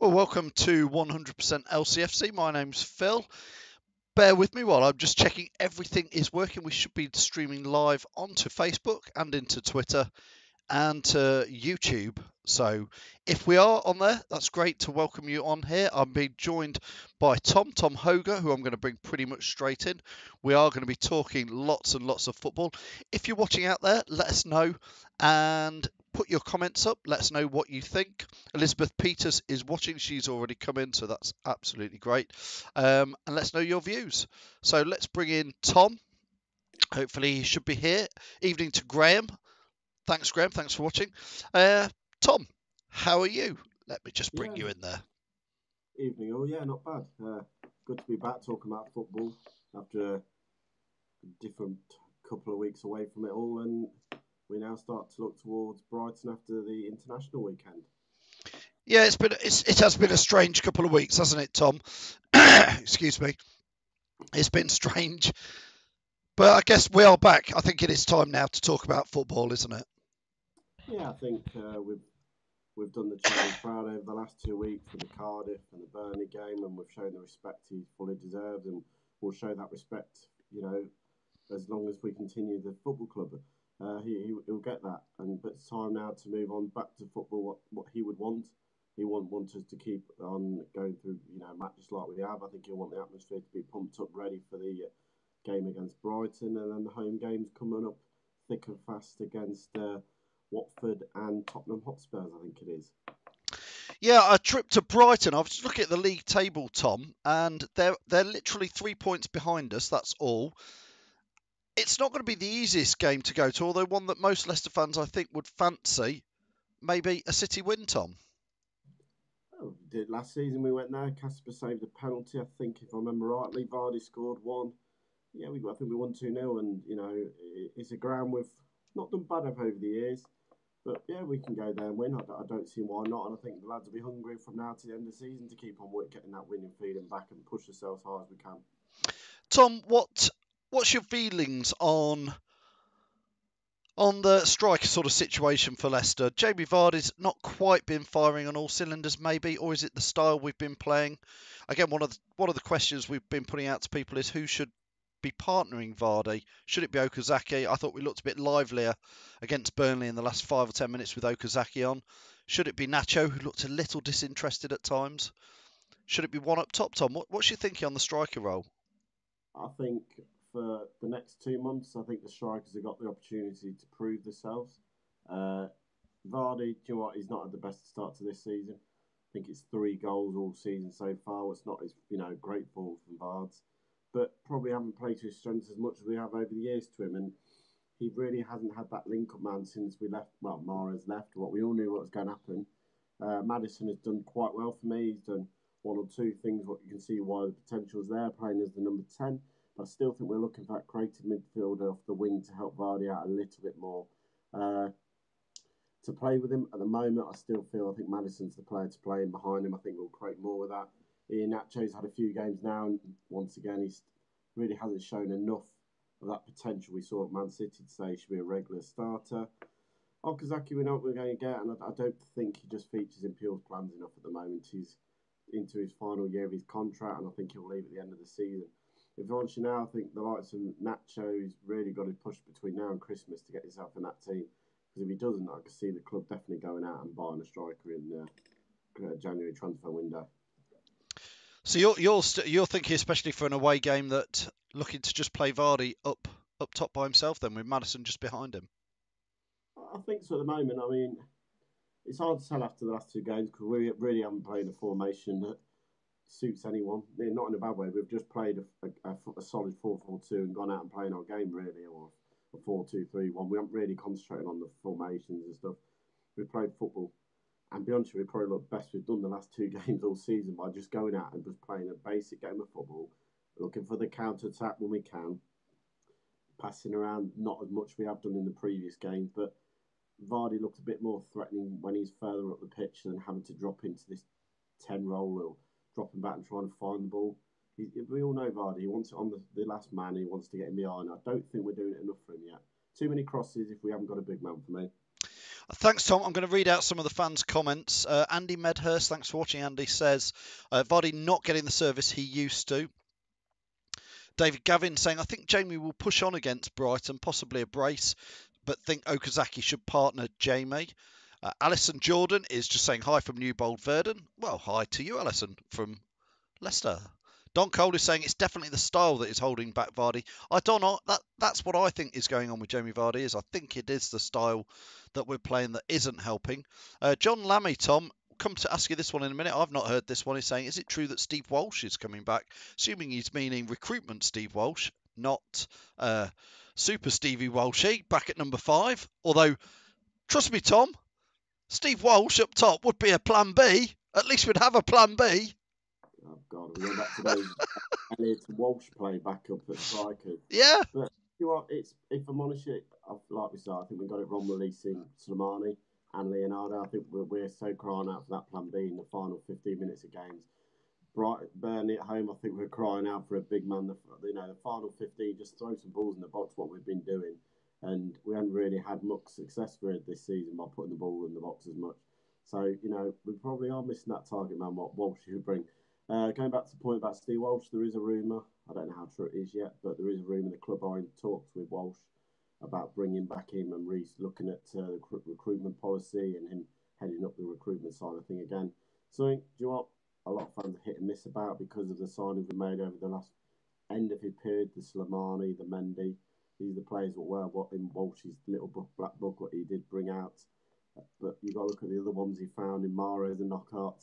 Well, welcome to 100% LCFC. My name's Phil. Bear with me while I'm just checking everything is working. We should be streaming live onto Facebook and into Twitter and to YouTube. So if we are on there, that's great to welcome you on here. I'm being joined by Tom Hoger, who I'm going to bring pretty much straight in. We are going to be talking lots and lots of football. If you're watching out there, let us know and put your comments up. Let us know what you think. Elizabeth Peters is watching. She's already come in, so that's absolutely great. And let us know your views. So let's bring in Tom. Hopefully he should be here. Evening to Graham. Thanks, Graham. Thanks for watching. Tom, how are you? Let me just bring you in there. Evening all. Yeah, not bad. Good to be back talking about football after a different couple of weeks away from it all, and we now start to look towards Brighton after the international weekend. Yeah, it has been a strange couple of weeks, hasn't it, Tom? Excuse me. It's been strange, but I guess we are back. I think it is time now to talk about football, isn't it? Yeah, I think we've done the challenge proud over the last 2 weeks with the Cardiff and the Burnley game, and we've shown the respect he fully deserves, and we'll show that respect, as long as we continue the football club. He'll get that, but it's time now to move on back to football. What he would want. He won't want us to keep on going through, matches like we have. I think he'll want the atmosphere to be pumped up, ready for the game against Brighton, and then the home games coming up thick and fast against Watford and Tottenham Hotspurs, I think it is. Yeah, a trip to Brighton. I was just looking at the league table, Tom, and they're literally 3 points behind us. That's all. It's not going to be the easiest game to go to, although one that most Leicester fans, I think, would fancy. Maybe a City win, Tom. Oh, we did last season. We went there. Casper saved a penalty, I think, if I remember rightly. Vardy scored one. Yeah, I think we won 2-0, and it's a ground we've not done bad over the years. But yeah, we can go there and win. I don't see why not. And I think the lads will be hungry from now to the end of the season to keep on getting that winning feeling back and push ourselves as hard as we can. Tom, what's your feelings on the striker sort of situation for Leicester? Jamie Vardy's not quite been firing on all cylinders, maybe, or is it the style we've been playing? Again, one of the questions we've been putting out to people is who should be partnering Vardy? Should it be Okazaki? I thought we looked a bit livelier against Burnley in the last 5 or 10 minutes with Okazaki on. Should it be Nacho, who looked a little disinterested at times? Should it be one up top, Tom? What's your thinking on the striker role? I think for the next 2 months, I think the strikers have got the opportunity to prove themselves. Vardy, do you know what? He's not had the best start to this season. I think it's 3 goals all season so far. It's not as great ball from Vards, but probably haven't played to his strengths as much as we have over the years to him. And he really hasn't had that link-up man since we left. Well, Mahrez left. What we all knew what was going to happen. Maddison has done quite well for me. He's done 1 or 2 things. What you can see why the potential's there, playing as the number 10. But I still think we're looking for that creative midfielder off the wing to help Vardy out a little bit more. To play with him at the moment, I think Maddison's the player to play in behind him. I think we'll create more with that. Iheanacho's had a few games now, and once again, he really hasn't shown enough of that potential we saw at Man City to say he should be a regular starter. Okazaki, we know what we're going to get, and I don't think he just features in Puel's plans enough at the moment. He's into his final year of his contract, and I think he'll leave at the end of the season. If you want to now, I think the likes of Nacho, he's really got to push between now and Christmas to get himself in that team. Because if he doesn't, I can see the club definitely going out and buying a striker in the January transfer window. So you're thinking, especially for an away game, that looking to just play Vardy up top by himself, then with Maddison just behind him. I think so at the moment. I mean, it's hard to tell after the last 2 games because we really haven't played a formation that suits anyone. Not in a bad way. We've just played a solid 4-4-2 and gone out and playing our game really, or a 4-2-3-1. We haven't really concentrated on the formations and stuff. We've played football. And be honest with you, we probably look best we've done the last 2 games all season by just going out and just playing a basic game of football, looking for the counter-attack when we can, passing around not as much we have done in the previous games, but Vardy looked a bit more threatening when he's further up the pitch than having to drop into this 10 role or dropping back and trying to find the ball. We all know Vardy, he wants it on the last man, he wants to get in behind. I don't think we're doing it enough for him yet. Too many crosses if we haven't got a big man for me. Thanks, Tom. I'm going to read out some of the fans' comments. Andy Medhurst, thanks for watching, Andy, says, Vardy not getting the service he used to. David Gavin saying, I think Jamie will push on against Brighton, possibly a brace, but think Okazaki should partner Jamie. Alison Jordan is just saying hi from Newbold Verdon. Well, hi to you, Alison, from Leicester. Don Cole is saying it's definitely the style that is holding back Vardy. I don't know. That's what I think is going on with Jamie Vardy. Is I think it is the style that we're playing that isn't helping. John Lammy, Tom, come to ask you this one in a minute. I've not heard this one. He's saying, is it true that Steve Walsh is coming back? Assuming he's meaning recruitment Steve Walsh, not Super Stevie Walshy back at number 5. Although, trust me, Tom, Steve Walsh up top would be a plan B. At least we'd have a plan B. Oh God, we go back to those Elliot Walsh play back up at striker. Yeah. But you know what? It's, if I'm honest, like we said, I think we got it wrong releasing Slimani and Leonardo. I think we're so crying out for that plan B in the final 15 minutes of games. Burnley at home, I think we're crying out for a big man. The final 15, just throw some balls in the box, what we've been doing. And we haven't really had much success for it this season by putting the ball in the box as much. So, we probably are missing that target man, what Walsh should bring. Going back to the point about Steve Walsh, there is a rumour, I don't know how true it is yet, but there is a rumour the club are in talks with Walsh about bringing back him and looking at the recruitment policy and him heading up the recruitment side of thing again. So, do you know what? A lot of fans are hit and miss about because of the signings we made over the last end of his period, the Slimani, the Mendy. These are the players that were in Walsh's little black book, what he did bring out. But you've got to look at the other ones he found in Mahrez and Knockout,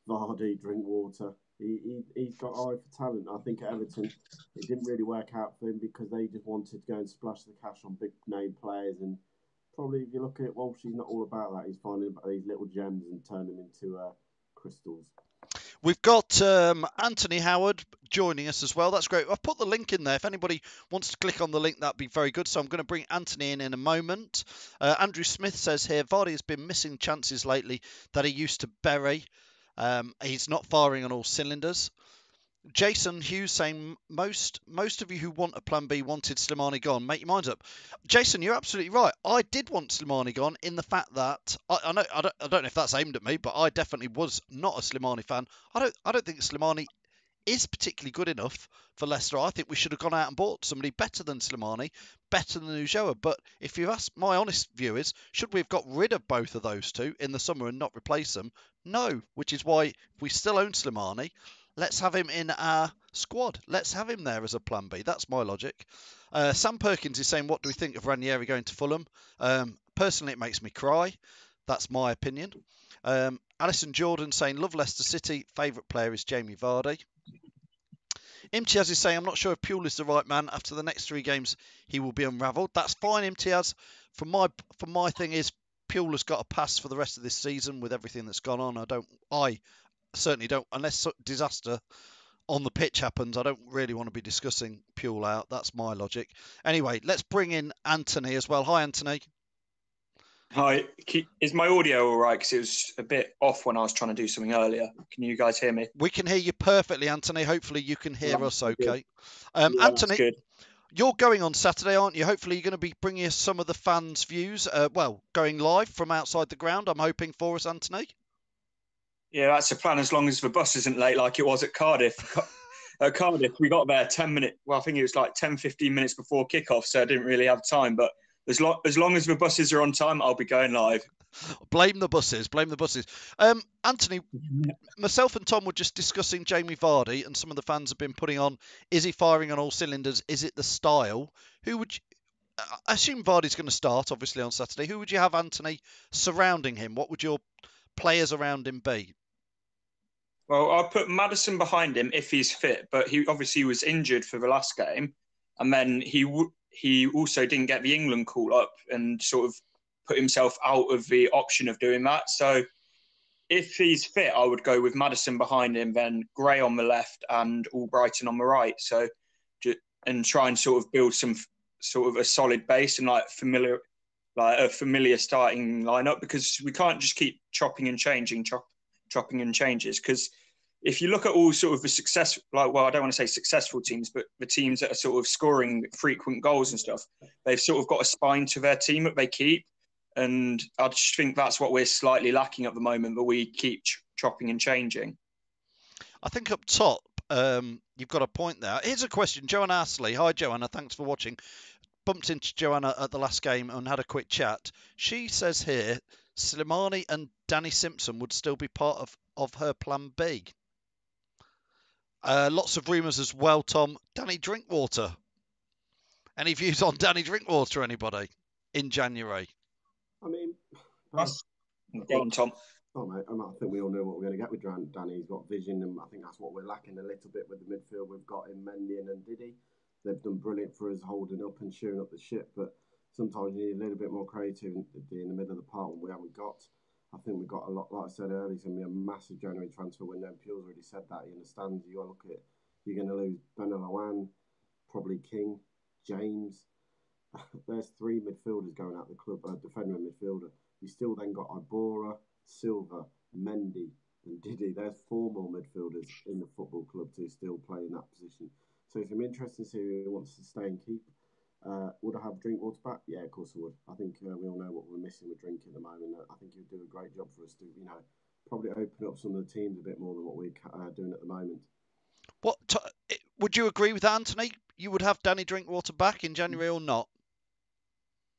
Vardy, Drinkwater. He's got eye for talent. I think at Everton, it didn't really work out for him because they just wanted to go and splash the cash on big name players. And probably if you look at Walsh, he's not all about that. He's finding these little gems and turning them into crystals. We've got Anthony Howard joining us as well. That's great. I've put the link in there. If anybody wants to click on the link, that'd be very good. So I'm going to bring Anthony in a moment. Andrew Smith says here, Vardy has been missing chances lately that he used to bury. He's not firing on all cylinders. Jason Hughes saying most of you who want a plan B wanted Slimani gone. Make your minds up. Jason, you're absolutely right. I did want Slimani gone in the fact that I don't know if that's aimed at me, but I definitely was not a Slimani fan. I don't think Slimani is particularly good enough for Leicester. I think we should have gone out and bought somebody better than Slimani, better than Ulloa. But if you ask my honest view is, should we have got rid of both of those two in the summer and not replace them? No, which is why if we still own Slimani, let's have him in our squad. Let's have him there as a plan B. That's my logic. Sam Perkins is saying, what do we think of Ranieri going to Fulham? Personally, it makes me cry. That's my opinion. Alison Jordan saying, love Leicester City. Favourite player is Jamie Vardy. Imtiaz is saying, I'm not sure if Puel is the right man. After the next 3 games, he will be unravelled. That's fine, Imtiaz. For my thing is, Puel has got a pass for the rest of this season with everything that's gone on. I certainly don't, unless disaster on the pitch happens. I don't really want to be discussing Puel out. That's my logic. Anyway, let's bring in Anthony as well. Hi, Anthony. Hi, is my audio all right? Because it was a bit off when I was trying to do something earlier. Can you guys hear me? We can hear you perfectly, Anthony. Hopefully you can hear us okay. Anthony, good. You're going on Saturday, aren't you? Hopefully you're going to be bringing us some of the fans' views. Going live from outside the ground, I'm hoping for us, Anthony. Yeah, that's the plan as long as the bus isn't late like it was at Cardiff. At Cardiff, we got there 10 minutes. Well, I think it was like 10, 15 minutes before kickoff, so I didn't really have time. But as long as the buses are on time, I'll be going live. Blame the buses. Anthony, myself and Tom were just discussing Jamie Vardy, and some of the fans have been putting on, is he firing on all cylinders? Is it the style? I assume Vardy's going to start, obviously, on Saturday. Who would you have, Anthony, surrounding him? What would your players around him be? Well, I'll put Maddison behind him if he's fit, but he obviously was injured for the last game, and then he also didn't get the England call up and sort of put himself out of the option of doing that. So if he's fit, I would go with Maddison behind him, then Gray on the left and Brighton on the right. So and try and sort of build some sort of a solid base and a familiar starting lineup, because we can't just keep chopping and changes. Because if you look at all sort of the success, I don't want to say successful teams, but the teams that are sort of scoring frequent goals and stuff, they've sort of got a spine to their team that they keep. And I just think that's what we're slightly lacking at the moment, but we keep chopping and changing. I think up top, you've got a point there. Here's a question. Joanna Astley. Hi, Joanna. Thanks for watching. Bumped into Joanna at the last game and had a quick chat. She says here, Slimani and Danny Simpson would still be part of her plan B. Lots of rumours as well, Tom. Danny Drinkwater. Any views on Danny Drinkwater, anybody, in January? I mean, Go on, Tom. Oh, mate, I think we all know what we're going to get with Danny. He's got vision, and I think that's what we're lacking a little bit with the midfield. We've got in Mendy and Didi. They've done brilliant for us holding up and shearing up the ship, but sometimes you need a little bit more creativity in the middle of the park when we haven't got. I think we've got a lot, like I said earlier, it's going to be a massive January transfer window. And Puel's already said that. He understands. You've got to look at it. You're going to lose Benalawan, probably King, James. There's 3 midfielders going out the club, defender and midfielder. You still then got Ibora, Silva, Mendy and Didi. There's 4 more midfielders in the football club to still play in that position. So it's interesting to see who wants to stay and keep. Would I have Drinkwater back? Yeah, of course I would. I think we all know what we're missing with Drink at the moment. I think he would do a great job for us to, probably open up some of the teams a bit more than what we're doing at the moment. Would you agree with that, Anthony? You would have Danny Drinkwater back in January or not?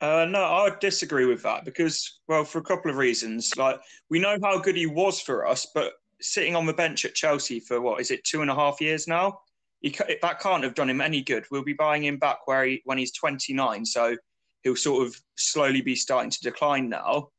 No, I would disagree with that because, well, for a couple of reasons. Like, we know how good he was for us, but sitting on the bench at Chelsea for, 2.5 years now? That can't have done him any good. We'll be buying him back when he's 29, so he'll sort of slowly be starting to decline now.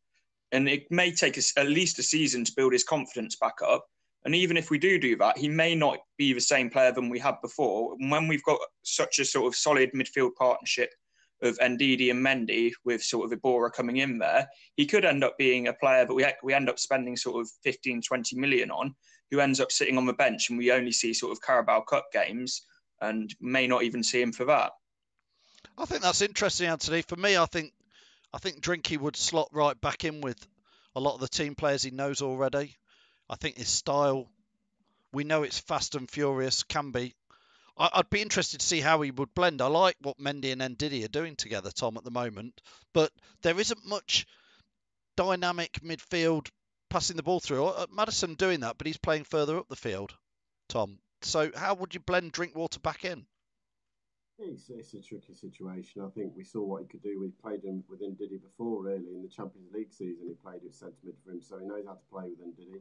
And it may take us at least a season to build his confidence back up. And even if we do that, he may not be the same player than we had before. And when we've got such a sort of solid midfield partnership of Ndidi and Mendy with sort of Ibora coming in there, he could end up being a player that we end up spending sort of 15, 20 million on, who ends up sitting on the bench and we only see sort of Carabao Cup games and may not even see him for that. I think that's interesting, Anthony. For me, I think Drinky would slot right back in with a lot of the team players he knows already. I think his style, we know it's fast and furious, can be. I'd be interested to see how he would blend. I like what Mendy and Ndidi are doing together, Tom, at the moment. But there isn't much dynamic midfield passing the ball through. Maddison doing that, but he's playing further up the field, Tom. So how would you blend Drinkwater back in? It's a tricky situation. I think we saw what he could do. We played him with Ndidi before, really, in the Champions League season. He played at centre mid for him, so he knows how to play with Ndidi.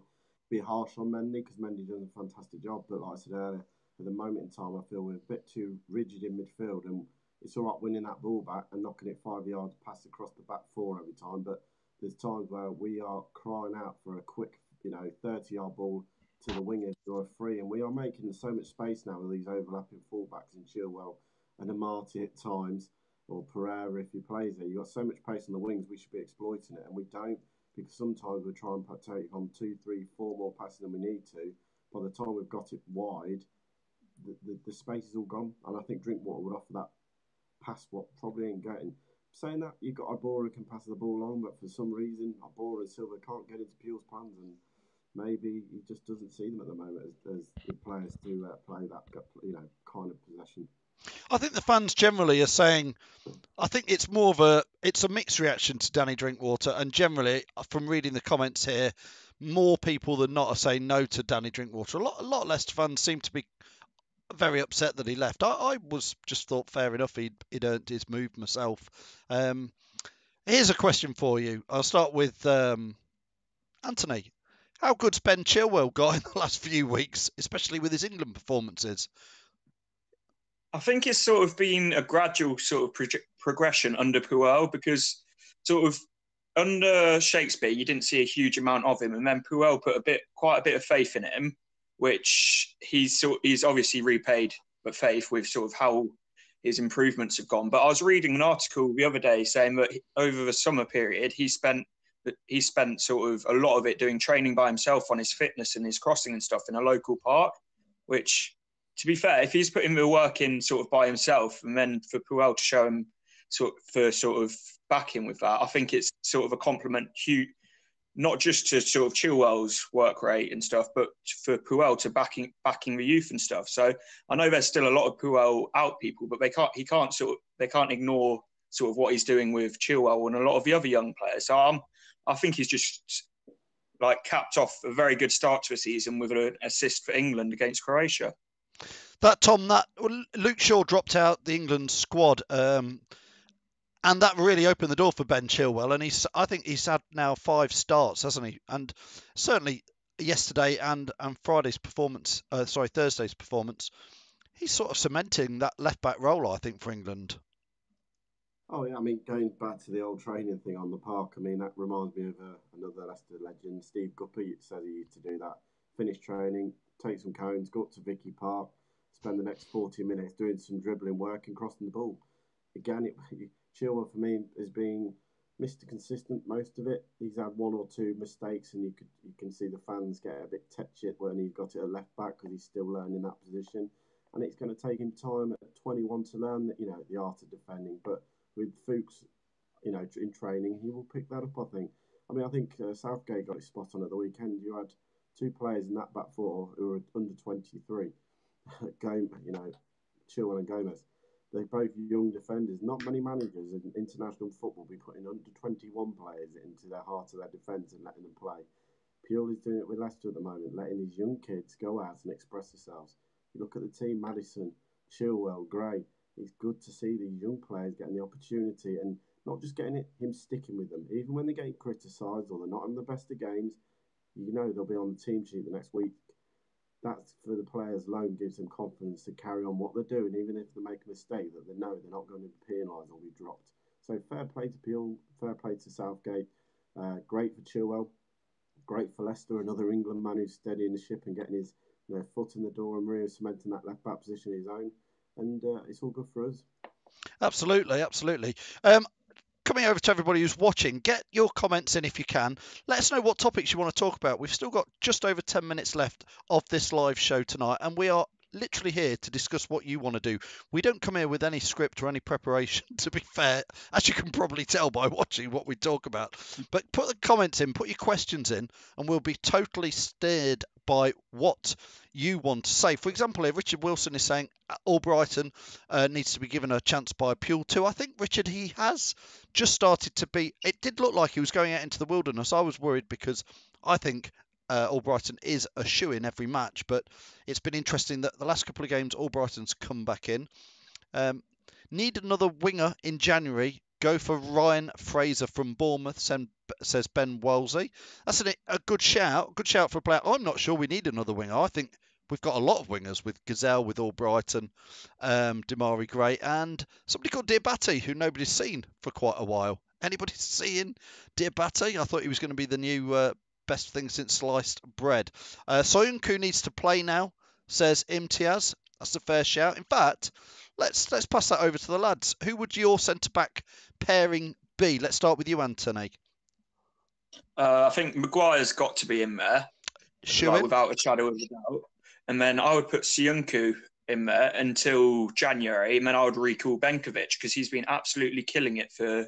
Be harsh on Mendy because Mendy does a fantastic job, but like I said earlier, at the moment in time, I feel we're a bit too rigid in midfield, and it's all right winning that ball back and knocking it 5 yards past across the back 4 every time, but there's times where we are crying out for a quick, 30-yard ball to the wingers who are free, and we are making so much space now with these overlapping fullbacks in Chilwell and Amati at times, or Pereira if he plays there. You've got so much pace on the wings, we should be exploiting it, and we don't, because sometimes we try and take on 2, 3, 4 more passes than we need to. By the time we've got it wide, the space is all gone, and I think Drinkwater would offer that pass what probably ain't getting. Saying that, you've got Ibora who can pass the ball on, but for some reason, Ibora and Silva can't get into Puel's plans, and maybe he just doesn't see them at the moment as the players to play that kind of possession. I think the fans generally are saying, I think it's it's a mixed reaction to Danny Drinkwater, and generally, from reading the comments here, more people than not are saying no to Danny Drinkwater. A lot of Leicester fans seem to be very upset that he left. I was just thought fair enough. He'd earned his move myself. Here's a question for you. I'll start with Anthony. How good's Ben Chilwell got in the last few weeks, especially with his England performances? I think it's sort of been a gradual sort of progression under Puel, because sort of under Shakespeare, you didn't see a huge amount of him. And then Puel put quite a bit of faith in him, which he's obviously repaid the faith with sort of how his improvements have gone. But I was reading an article the other day saying that over the summer period, he spent sort of a lot of it doing training by himself on his fitness and his crossing and stuff in a local park, which, to be fair, if he's putting the work in sort of by himself, and then for Puel to show him sort of back him with that, I think it's sort of a compliment, not just to sort of Chilwell's work rate and stuff, but for Puel to backing the youth and stuff. So I know there's still a lot of Puel out people, but they can't ignore sort of what he's doing with Chilwell and a lot of the other young players. So I think he's just like capped off a very good start to a season with an assist for England against Croatia. Luke Shaw dropped out the England squad, and that really opened the door for Ben Chilwell. And I think he's had now 5 starts, hasn't he? And certainly yesterday and Thursday's performance, he's sort of cementing that left back role, I think, for England. Oh yeah, I mean, going back to the old training thing on the park, I mean, that reminds me of another Leicester legend, Steve Guppy. Said he used to do that. Finish training, take some cones, go up to Vicky Park, spend the next 40 minutes doing some dribbling work and crossing the ball. Again, Chilwell for me has been Mr. Consistent most of it. He's had 1 or 2 mistakes, and you can see the fans get a bit tetchy when he's got it at left back because he's still learning that position, and it's going to take him time at 21 to learn that, the art of defending. But with Fuchs, in training, he will pick that up, I think. I mean, I think Southgate got it spot on at the weekend. You had 2 players in that back 4 who were under 23, Chilwell and Gomez. They're both young defenders. Not many managers in international football be putting under 21 players into the heart of their defence and letting them play. Pule's doing it with Leicester at the moment, letting these young kids go out and express themselves. You look at the team, Maddison, Chilwell, Gray. It's good to see these young players getting the opportunity and not just getting him sticking with them. Even when they're getting criticised or they're not having the best of games, they'll be on the team sheet the next week. That's for the players alone, gives them confidence to carry on what they're doing, even if they make a mistake, that they know they're not going to be penalised or be dropped. So fair play to Pule, fair play to Southgate. Great for Chilwell, great for Leicester, another England man who's steadying the ship and getting his foot in the door and really cementing that left back position of his own. And it's all good for us. Absolutely. Coming over to everybody who's watching, get your comments in if you can. Let us know what topics you want to talk about. We've still got just over 10 minutes left of this live show tonight, and we are literally here to discuss what you want to do. We don't come here with any script or any preparation, to be fair, as you can probably tell by watching what we talk about. But put the comments in, put your questions in, and we'll be totally steered by what you want to say. For example, here, Richard Wilson is saying Brighton needs to be given a chance by Pule too. I think, Richard, he has just started to be... It did look like he was going out into the wilderness. I was worried because I think Brighton is a shoo-in every match, but it's been interesting that the last couple of games Brighton's come back in. Need another winger in January. Go for Ryan Fraser from Bournemouth, says Ben Wellesley. That's a good shout. Good shout for a player. I'm not sure we need another winger. I think we've got a lot of wingers with Gazelle, with Albrighton, Damari Gray, and somebody called Diabate, who nobody's seen for quite a while. Anybody seeing Diabate? I thought he was going to be the new best thing since sliced bread. Soyuncu needs to play now, says Imtiaz. That's a fair shout. In fact, let's pass that over to the lads. Who would your centre-back pairing be? Let's start with you, Anthony. I think Maguire's got to be in there, without a shadow of a doubt. And then I would put Soyuncu in there until January, and then I would recall Benkovic because he's been absolutely killing it for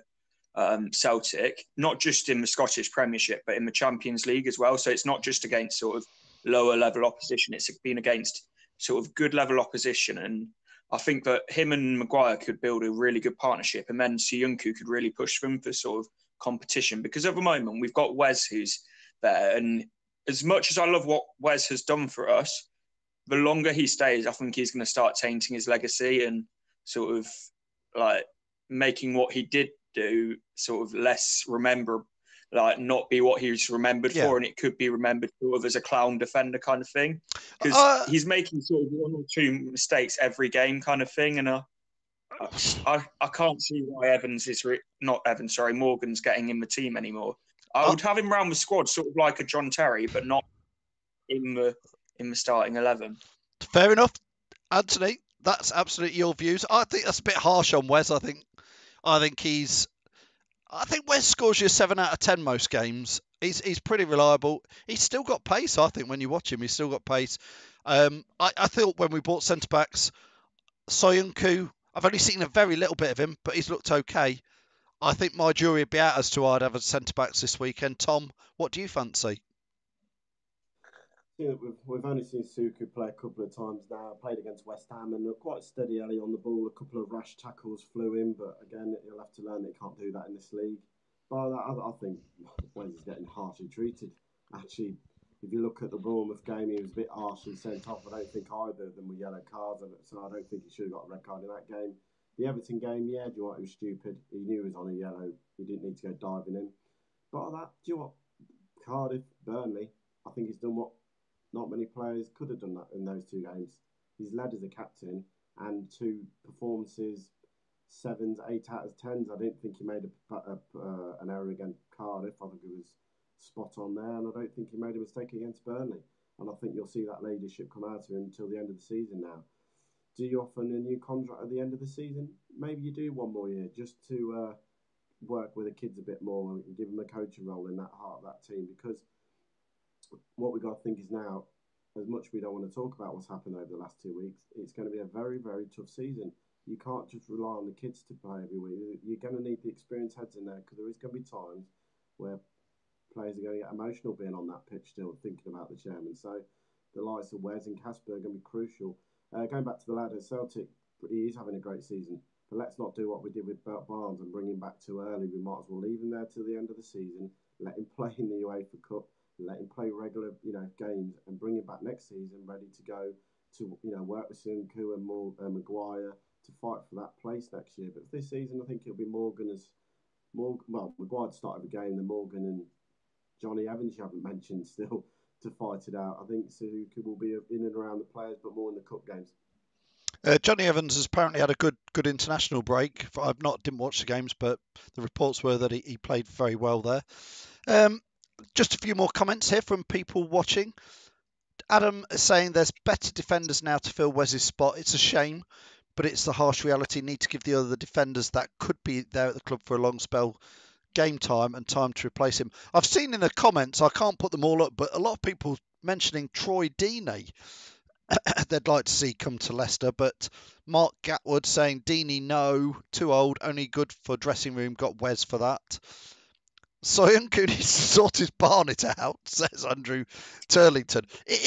Celtic, not just in the Scottish Premiership, but in the Champions League as well. So it's not just against sort of lower level opposition, it's been against sort of good level opposition. And I think that him and Maguire could build a really good partnership, and then Soyuncu could really push them for sort of competition. Because at the moment, we've got Wes who's there, and as much as I love what Wes has done for us, the longer he stays, I think he's going to start tainting his legacy and sort of like making what he did do sort of less rememberable, like not be what he's remembered for, and it could be remembered sort of as a clown defender kind of thing, because he's making sort of 1 or 2 mistakes every game kind of thing, and I can't see why Morgan's getting in the team anymore. I would have him round the squad sort of like a John Terry, but not in the starting 11. Fair enough, Anthony. That's absolutely your views. I think that's a bit harsh on Wes. I think Wes scores you 7 out of 10 most games. He's pretty reliable. He's still got pace. I think when you watch him, he's still got pace. I thought when we bought centre backs, Soyuncu, I've only seen a very little bit of him, but he's looked okay. I think my jury would be out as to I'd have a centre backs this weekend. Tom, what do you fancy? We've only seen Suku play a couple of times now. Played against West Ham and looked quite steady early on the ball. A couple of rash tackles flew in, but again, he'll have to learn that he can't do that in this league. But I think Wes is getting harshly treated. Actually, if you look at the Bournemouth game, he was a bit harshly sent off. I don't think either of them were yellow cards, so I don't think he should have got a red card in that game. The Everton game, yeah, do you know what? It was stupid. He knew he was on a yellow. He didn't need to go diving in. But that, do you know what? Cardiff, Burnley, I think he's done what not many players could have done that in those two games. He's led as a captain and two performances, 7s, 8 out of 10s. I didn't think he made an error against Cardiff. I think he was spot on there, and I don't think he made a mistake against Burnley. And I think you'll see that leadership come out of him until the end of the season now. Do you offer him a new contract at the end of the season? Maybe you do one more year just to work with the kids a bit more and give them a coaching role in that heart of that team, because what we've got to think is now, as much as we don't want to talk about what's happened over the last 2 weeks, it's going to be a very, very tough season. You can't just rely on the kids to play every week. You're going to need the experienced heads in there, because there is going to be times where players are going to get emotional being on that pitch still, thinking about the chairman. So the likes of Wes and Casper are going to be crucial. Going back to the lad at Celtic, he is having a great season. But let's not do what we did with Barnes and bring him back too early. We might as well leave him there till the end of the season, let him play in the UEFA Cup, let him play regular, games, and bring him back next season ready to go to, work with Sunku and Maguire to fight for that place next year. But this season, I think it'll be Maguire to start every game, then Morgan and Johnny Evans, you haven't mentioned still, to fight it out. I think Suzuki will be in and around the players, but more in the cup games. Johnny Evans has apparently had a good international break. Didn't watch the games, but the reports were that he played very well there. Just a few more comments here from people watching. Adam is saying there's better defenders now to fill Wes's spot. It's a shame, but it's the harsh reality. Need to give the other defenders that could be there at the club for a long spell game time and time to replace him. I've seen in the comments, I can't put them all up, but a lot of people mentioning Troy Deeney they'd like to see come to Leicester, but Mark Gatwood saying Deeney no, too old, only good for dressing room, got Wes for that. Soyuncu needs to sort his Barnet out, says Andrew Turlington. It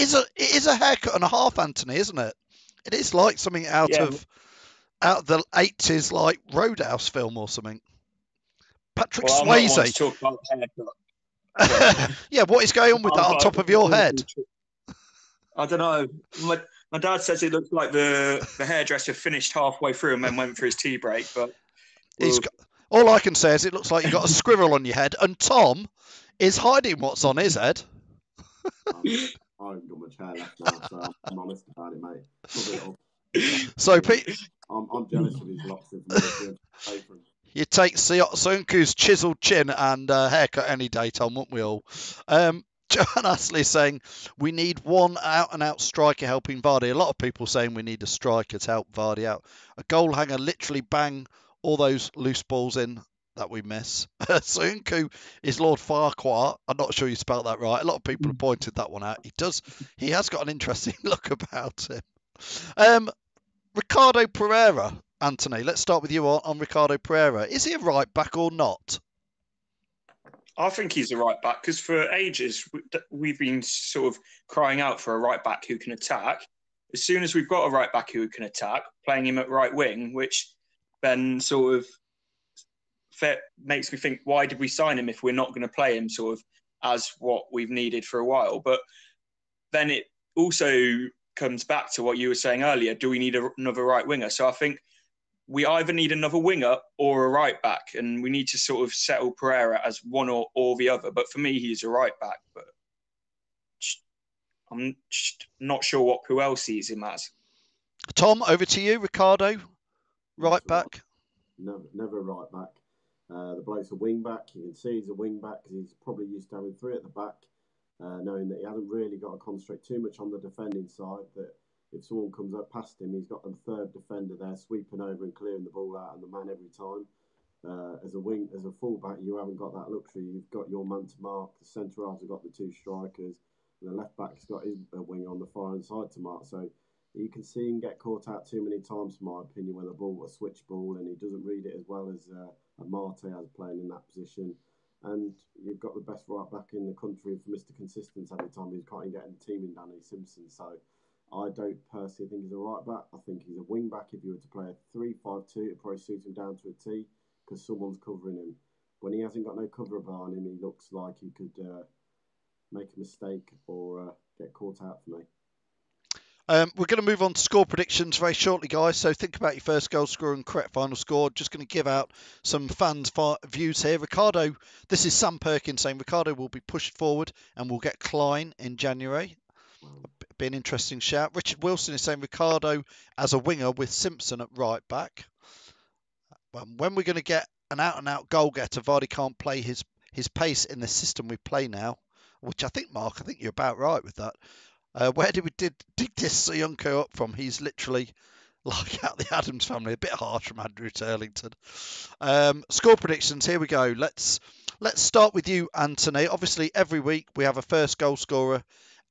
is a haircut and a half, Anthony, isn't it? It is like something out of the 80s, like Roadhouse film or something. Patrick Swayze. I'm not one to talk about haircut. Yeah, what is going on with that on top of your head? I don't know. My dad says it looks like the hairdresser finished halfway through and then went for his tea break. But all I can say is it looks like you've got a squirrel on your head, and Tom is hiding what's on his head. I haven't got much hair left now, so I'm honest about it, mate. So, I'm jealous of his locks of paper. You take Soyuncu's chiseled chin and haircut any day, Tom, won't we all? Johan Astley saying we need one out-and-out striker helping Vardy. A lot of people saying we need a striker to help Vardy out. A goal hanger, literally bang all those loose balls in that we miss. Soyuncu is Lord Farquhar. I'm not sure you spelled that right. A lot of people have pointed that one out. He has got an interesting look about him. Ricardo Pereira, Anthony, let's start with you on Ricardo Pereira. Is he a right back or not? I think he's a right back because for ages we've been sort of crying out for a right back who can attack. As soon as we've got a right back who can attack, playing him at right wing, which then sort of makes me think, why did we sign him if we're not going to play him sort of as what we've needed for a while? But then it also comes back to what you were saying earlier. Do we need another right winger? So I think we either need another winger or a right back, and we need to sort of settle Pereira as one or the other. But for me, he's a right back. But I'm just not sure what Puel sees him as. Tom, over to you. Ricardo, right back. Never a right back. The bloke's a wing back. You can see he's a wing back because he's probably used to having three at the back, knowing that he hasn't really got to concentrate too much on the defending side. That if someone comes up past him, he's got a third defender there sweeping over and clearing the ball out and the man every time. As a fullback, you haven't got that luxury. You've got your man to mark. The centre halves have got the two strikers. And the left back's got his wing on the far end side to mark. So you can see him get caught out too many times, in my opinion, when the ball was a switch ball and he doesn't read it as well as Amarte has playing in that position. And you've got the best right back in the country for Mr. Consistence every time. He can't even get in the team in Danny Simpson. So I don't personally think he's a right back. I think he's a wing back. If you were to play a 3-5-2, it'd probably suit him down to a T because someone's covering him. When he hasn't got no cover behind him, he looks like he could make a mistake or get caught out for me. We're going to move on to score predictions very shortly, guys. So think about your first goal scorer and correct final score. Just going to give out some fans' views here. Ricardo, this is Sam Perkins saying Ricardo will be pushed forward and we'll get Klein in January. Be an interesting shout. Richard Wilson is saying Ricardo as a winger with Simpson at right back. When we're going to get an out-and-out goal-getter, Vardy can't play his pace in the system we play now, which I think, Mark, I think you're about right with that. Where did we dig this Soyuncu up from? He's literally like out the Adams family. A bit harsh from Andrew Turlington. Score predictions. Here we go. Let's start with you, Anthony. Obviously, every week we have a first goal scorer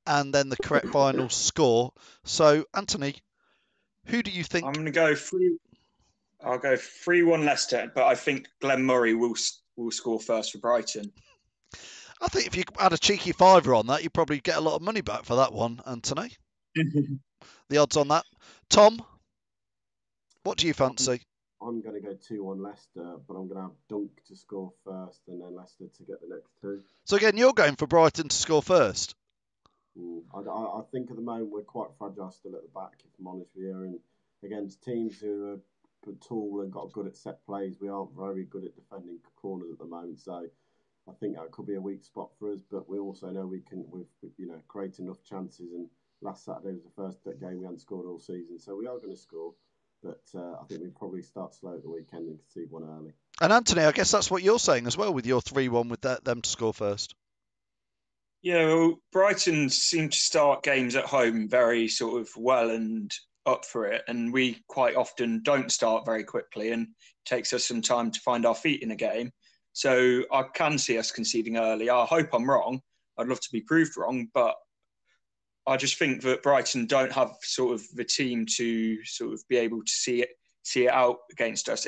and then the correct final score. So, Anthony, who do you think? I'm going to go I'll go 3-1 Leicester, but I think Glenn Murray will score first for Brighton. I think if you had a cheeky fiver on that, you'd probably get a lot of money back for that one, Anthony. The odds on that. Tom, what do you fancy? I'm going to go 2-1 Leicester, but I'm going to have Dunk to score first and then Leicester to get the next two. So again, you're going for Brighton to score first? I think at the moment we're quite fragile still at the back, if I'm honest with you. And against teams who are tall and got good at set plays, we aren't very good at defending corners at the moment. So I think that could be a weak spot for us, but we also know we've created enough chances. And last Saturday was the first game we hadn't scored all season, so we are going to score. But I think we probably start slow at the weekend and concede one early. And Anthony, I guess that's what you're saying as well with your 3-1 with them to score first. Yeah, well, Brighton seem to start games at home very sort of well and up for it, and we quite often don't start very quickly, and it takes us some time to find our feet in a game. So I can see us conceding early. I hope I'm wrong. I'd love to be proved wrong, but I just think that Brighton don't have sort of the team to sort of be able to see it out against us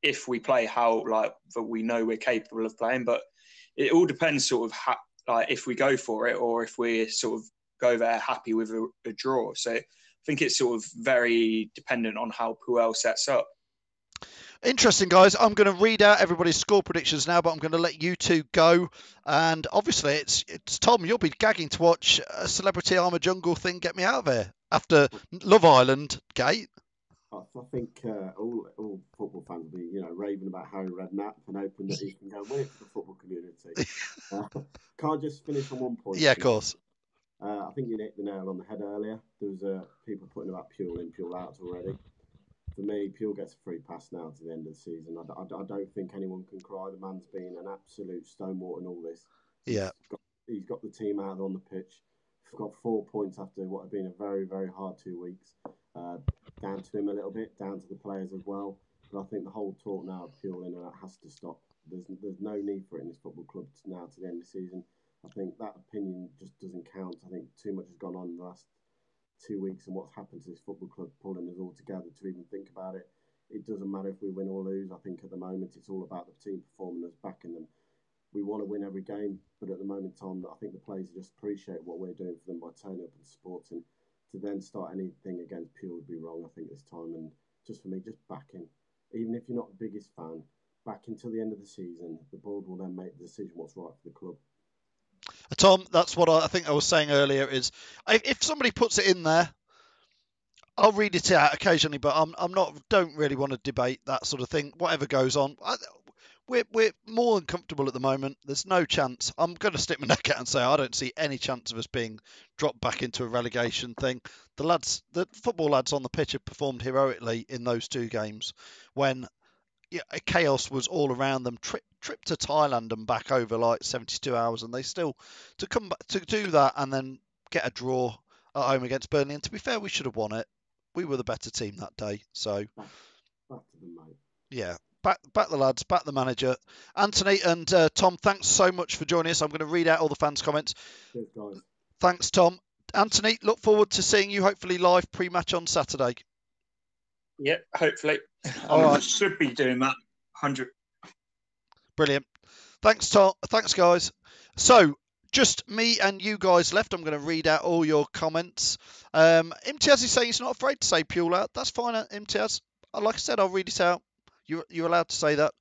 if we play how like that we know we're capable of playing. But it all depends sort of like if we go for it or if we sort of go there happy with a draw. So I think it's sort of very dependent on how Puel sets up. Interesting, guys. I'm going to read out everybody's score predictions now, but I'm going to let you two go. And obviously, it's Tom, you'll be gagging to watch a Celebrity Armour Jungle thing get me out of here after Love Island gate. I think all football fans will be, raving about Harry Redknapp and hoping that he can go win it for the football community. Can I just finish on one point? Yeah, of course. I think you hit the nail on the head earlier. There was people putting about Puel in, Puel out already. For me, Puel gets a free pass now to the end of the season. I don't think anyone can cry. The man's been an absolute stonewall in all this. Yeah. He's got the team out on the pitch. He's got 4 points after what have been a very, very hard 2 weeks. Down to him a little bit, down to the players as well. But I think the whole talk now of Puel in that has to stop. There's no need for it in this football club now to the end of the season. I think that opinion just doesn't count. I think too much has gone on in the last 2 weeks and what's happened to this football club pulling us all together to even think about it. It doesn't matter if we win or lose. I think at the moment it's all about the team performing us, backing them. We want to win every game, but at the moment, Tom, I think the players just appreciate what we're doing for them by turning up and supporting. To then start anything against Puel would be wrong, I think, this time. And just for me, just back him. Even if you're not the biggest fan, back until the end of the season. The board will then make the decision what's right for the club. Tom, that's what I think I was saying earlier is if somebody puts it in there, I'll read it out occasionally, but don't really want to debate that sort of thing. Whatever goes on, we're more than comfortable at the moment. There's no chance. I'm going to stick my neck out and say I don't see any chance of us being dropped back into a relegation thing. The football lads on the pitch have performed heroically in those 2 games when chaos was all around them. Trip to Thailand and back over like 72 hours, and they still to come back to do that and then get a draw at home against Burnley. And to be fair, we should have won it. We were the better team that day. So, back to them, mate. Yeah, back the lads, back the manager. Anthony and Tom, thanks so much for joining us. I'm going to read out all the fans' comments. Cheers, guys. Thanks, Tom. Anthony, look forward to seeing you hopefully live pre-match on Saturday. Yeah, hopefully. All right. Should be doing that. 100. Brilliant. Thanks, Tom. Thanks, guys. So, just me and you guys left. I'm going to read out all your comments. Imtiaz is saying he's not afraid to say Puel out. That's fine, Imtiaz. Like I said, I'll read it out. You're allowed to say that.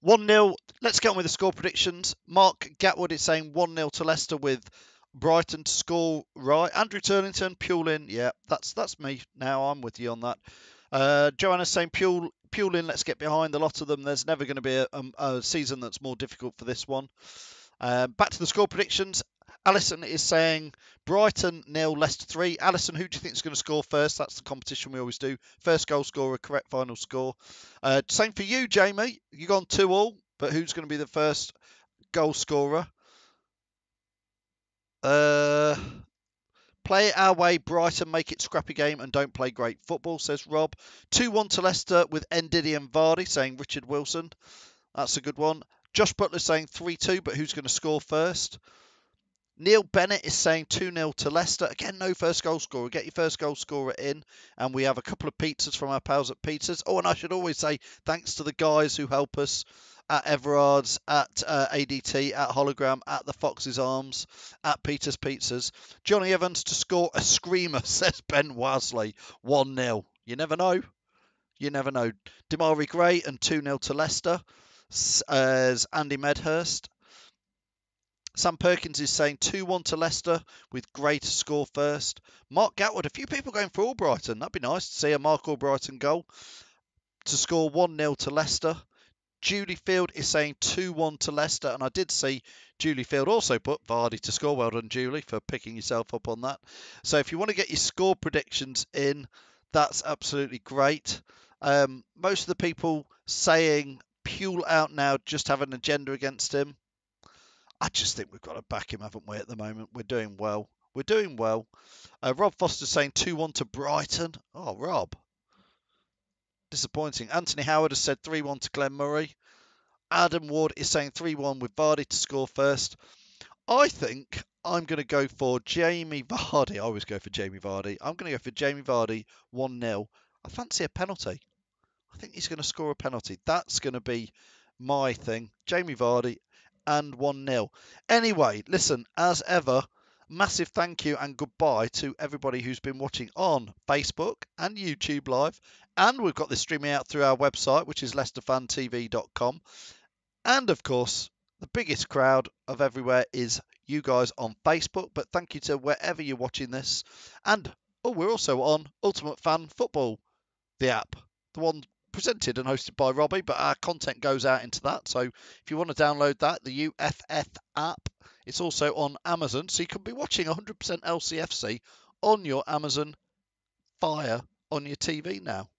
1-0. Let's get on with the score predictions. Mark Gatwood is saying 1-0 to Leicester with Brighton to score right. Andrew Turnington, Puel in. Yeah, that's me now. I'm with you on that. Joanna's saying Puel in. Let's get behind the lot of them. There's never going to be a season that's more difficult for this one. Back to the score predictions. Alison is saying Brighton 0, Leicester 3. Alison, who do you think is going to score first? That's the competition we always do. First goal scorer, correct final score. Same for you, Jamie. You've gone 2-2, but who's going to be the first goal scorer? Play it our way, Brighton, make it scrappy game and don't play great football, says Rob. 2-1 to Leicester with Ndidi and Vardy, saying Richard Wilson. That's a good one. Josh Butler saying 3-2, but who's going to score first? Neil Bennett is saying 2-0 to Leicester. Again, no first goal scorer. Get your first goal scorer in. And we have a couple of pizzas from our pals at Pizzas. Oh, and I should always say thanks to the guys who help us at Everard's, at ADT, at Hologram, at the Fox's Arms, at Peter's Pizzas. Johnny Evans to score a screamer, says Ben Wasley. 1-0. You never know. You never know. Damari Gray and 2-0 to Leicester, as Andy Medhurst. Sam Perkins is saying 2-1 to Leicester with Gray to score first. Mark Gatwood, a few people going for Albrighton. That'd be nice to see a Mark Albrighton goal to score 1-0 to Leicester. Julie Field is saying 2-1 to Leicester, and I did see Julie Field also put Vardy to score. Well done, Julie, for picking yourself up on that. So if you want to get your score predictions in, that's absolutely great. Most of the people saying Puel out now just have an agenda against him. I just think we've got to back him, haven't we, at the moment? We're doing well. We're doing well. Rob Foster saying 2-1 to Brighton. Oh, Rob. Disappointing. Anthony Howard has said 3-1 to Glenn Murray. Adam Ward is saying 3-1 with Vardy to score first. I think I'm going to go for Jamie Vardy. I always go for Jamie Vardy. I'm going to go for Jamie Vardy 1-0. I fancy a penalty. I think he's going to score a penalty. That's going to be my thing. Jamie Vardy and 1-0. Anyway, listen, as ever, massive thank you and goodbye to everybody who's been watching on Facebook and YouTube Live. And we've got this streaming out through our website, which is leicesterfantv.com. And of course, the biggest crowd of everywhere is you guys on Facebook. But thank you to wherever you're watching this. And we're also on Ultimate Fan Football, the app, the one presented and hosted by Robbie, but our content goes out into that. So if you want to download that, the UFF app, it's also on Amazon. So you can be watching 100% LCFC on your Amazon Fire on your TV now,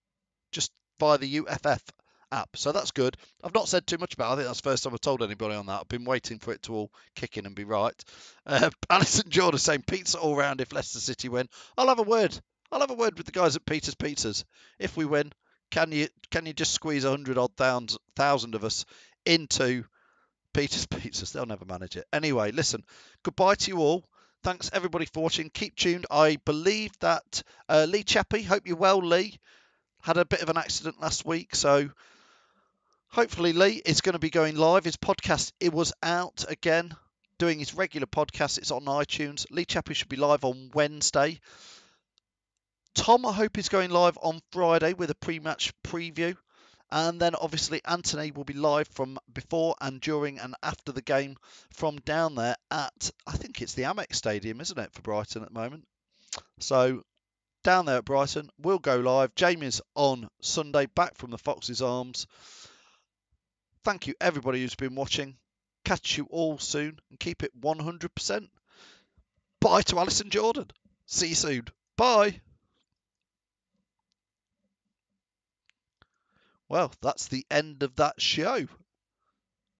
just via the UFF app. So that's good. I've not said too much about it. I think that's the first time I've told anybody on that. I've been waiting for it to all kick in and be right. Alison Jordan saying pizza all round if Leicester City win. I'll have a word with the guys at Peter's Pizzas. If we win, can you just squeeze 100,000 of us into Peter's Pizzas? They'll never manage it. Anyway, listen, goodbye to you all. Thanks everybody for watching. Keep tuned. I believe that Lee Chappie, hope you're well, Lee, had a bit of an accident last week, so hopefully Lee is going to be going live. His podcast, it was out again, doing his regular podcast. It's on iTunes. Lee Chappie should be live on Wednesday. Tom, I hope, is going live on Friday with a pre-match preview. And then obviously Anthony will be live from before and during and after the game from down there at, I think it's the Amex Stadium, isn't it, for Brighton at the moment? So down there at Brighton, we'll go live. Jamie's on Sunday, back from the Fox's Arms. Thank you everybody who's been watching. Catch you all soon and keep it 100%. Bye to Alison Jordan. See you soon. Bye. Well, that's the end of that show.